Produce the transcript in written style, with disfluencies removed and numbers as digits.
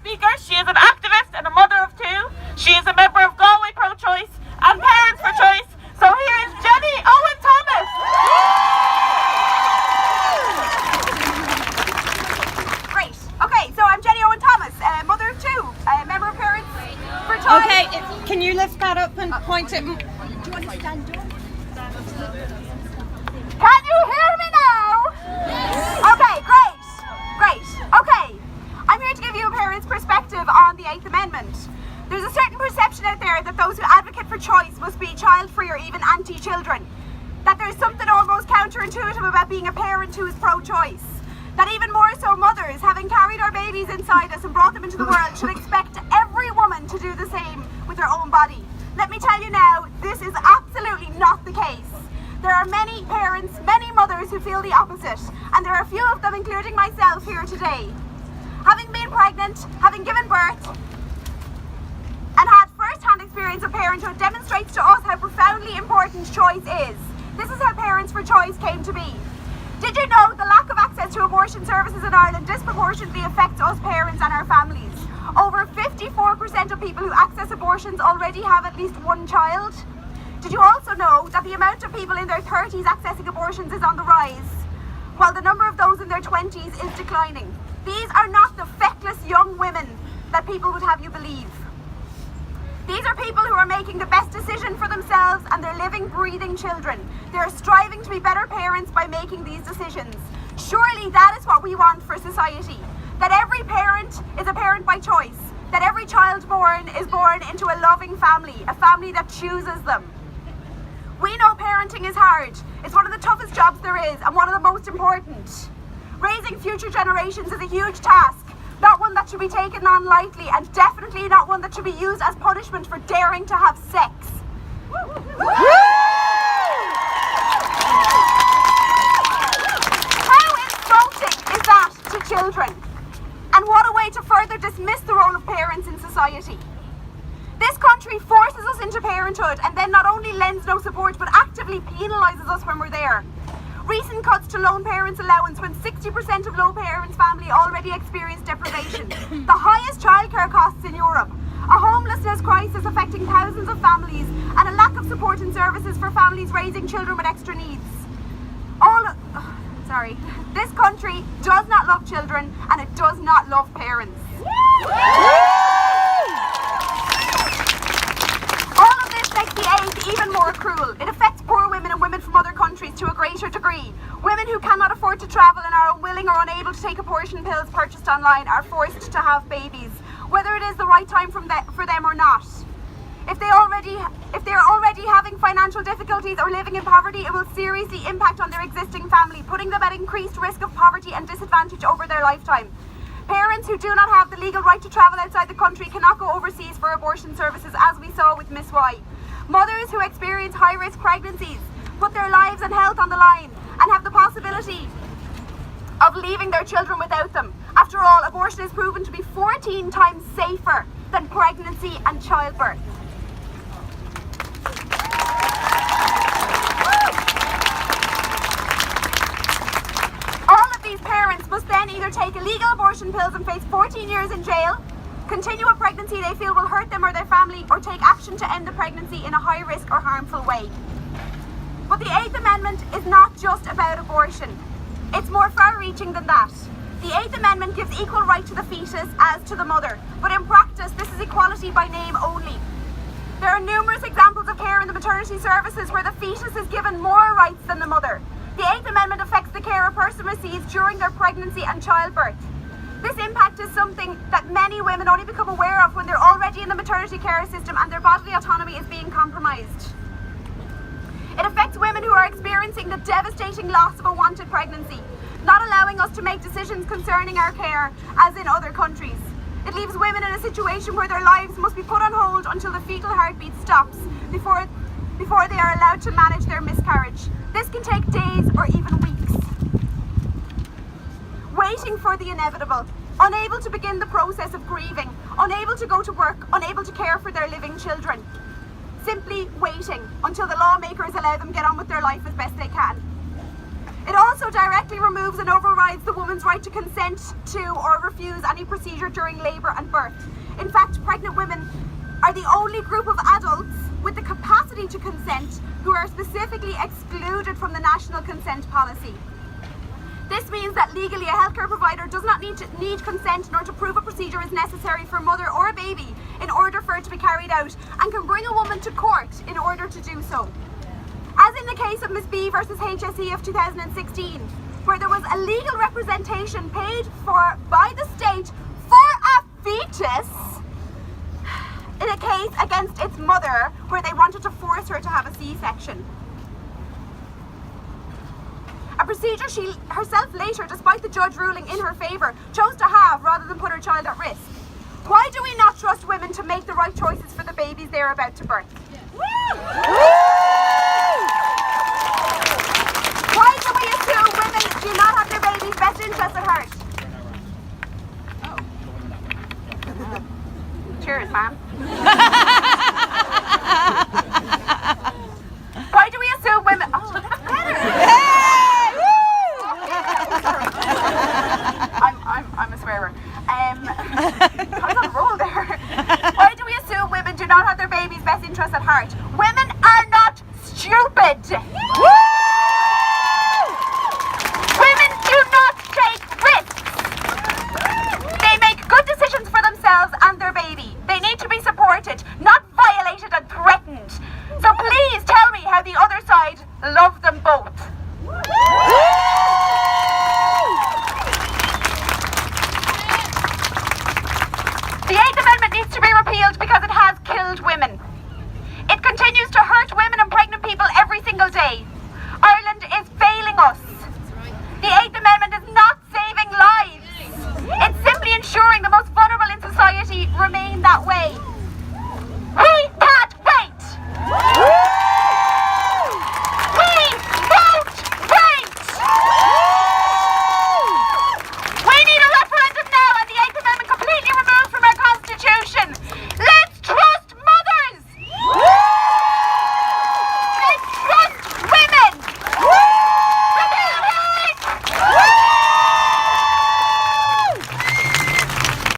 speaker. She is an activist and a mother of two. She is a member of Galway Pro-Choice and Parents for Choice. So here is Jenny Owen Thomas. Great. Okay, so I'm Jenny Owen Thomas, mother of two, member of Parents for Choice. Okay, can you lift that up and point it? Do you want to stand up? Can you hear me now? Okay, great. Okay, I'm here to give you a parent's perspective on the 8th Amendment. There's a certain perception out there that those who advocate for choice must be child-free or even anti-children. That there's something almost counterintuitive about being a parent who is pro-choice. That even more so mothers, having carried our babies inside us and brought them into the world, should expect every woman to do the same with her own body. Let me tell you now, this is absolutely not the case. There are many parents, many mothers who feel the opposite, and there are a few of them, including myself, here today. Having been pregnant, having given birth, and had first-hand experience of parenthood demonstrates to us how profoundly important choice is. This is how Parents for Choice came to be. Did you know the lack of access to abortion services in Ireland disproportionately affects us parents and our families? Over 54% of people who access abortions already have at least one child. Did you also know that the amount of people in their 30s accessing abortions is on the rise, while the number of those in their 20s is declining? These are not the feckless young women that people would have you believe. These are people who are making the best decision for themselves and they're living, breathing children. They're striving to be better parents by making these decisions. Surely that is what we want for society. That every parent is a parent by choice. That every child born is born into a loving family, a family that chooses them. We know parenting is hard. It's one of the toughest jobs there is and one of the most important. Raising future generations is a huge task. Not one that should be taken on lightly, and definitely not one that should be used as punishment for daring to have sex. How insulting is that to children? And what a way to further dismiss the role of parents in society. This country forces us into parenthood and then not only lends no support but actively penalises us when we're there. Recent cuts to lone parents allowance when 60% of lone parents family already experience deprivation. The highest childcare costs in Europe. A homelessness crisis affecting thousands of families and a lack of support and services for families raising children with extra needs. This country does not love children and it does not love parents. All of this makes the 8th even more cruel. It affects poor women and women from other countries to a greater degree. Women who cannot afford to travel and are unwilling or unable to take abortion pills purchased online are forced to have babies, whether it is the right time for them or not. If they are already having financial difficulties or living in poverty, it will seriously impact on their existing family, putting them at increased risk of poverty and disadvantage over their lifetime. Parents who do not have the legal right to travel outside the country cannot go overseas for abortion services, as we saw with Miss Y. Mothers who experience high-risk pregnancies put their lives and health on the line and have the possibility of leaving their children without them. After all, abortion is proven to be 14 times safer than pregnancy and childbirth. All of these parents must then either take illegal abortion pills and face 14 years in jail, continue a pregnancy they feel will hurt them or their family, or take action to end the pregnancy in a high-risk or harmful way. But the 8th Amendment is not just about abortion. It's more far-reaching than that. The 8th Amendment gives equal right to the fetus as to the mother, but in practice this is equality by name only. There are numerous examples of care in the maternity services where the fetus is given more rights than the mother. The 8th Amendment affects the care a person receives during their pregnancy and childbirth. This impact is something that many women only become aware of when they're already in the maternity care system and their bodily autonomy is being compromised. It affects women who are experiencing the devastating loss of a wanted pregnancy, not allowing us to make decisions concerning our care as in other countries. It leaves women in a situation where their lives must be put on hold until the fetal heartbeat stops before they are allowed to manage their miscarriage. This can take days or even weeks. Waiting for the inevitable, unable to begin the process of grieving, unable to go to work, unable to care for their living children. Simply waiting until the lawmakers allow them to get on with their life as best they can. It also directly removes and overrides the woman's right to consent to or refuse any procedure during labour and birth. In fact, pregnant women are the only group of adults with the capacity to consent who are specifically excluded from the national consent policy. This means that legally a healthcare provider does not need consent nor to prove a procedure is necessary for a mother or a baby in order for it to be carried out, and can bring a woman to court in order to do so. As in the case of Miss B versus HSE of 2016, where there was a legal representation paid for by the state for a fetus in a case against its mother where they wanted to force her to have a C-section. A procedure she herself later, despite the judge ruling in her favour, chose to have rather than put her child at risk. Why do we not trust women to make the right choices for the babies they're about to birth? Why do we assume women do not have their baby's best interests at heart? Cheers, man. Why do we assume women... Oh, that's better! I'm a swearer. I was on a roll there. Why do we assume women do not have their baby's best interests at heart? Women are not stupid! Women do not take risks! They make good decisions for themselves and their baby. They need to be supported, not violated and threatened. So please tell me how the other side love them both. The 8th Amendment needs to be repealed because it has killed women. It continues to hurt women and pregnant people every single day. Ireland is failing us. The 8th Amendment is not saving lives. It's simply ensuring the most vulnerable in society remain that way.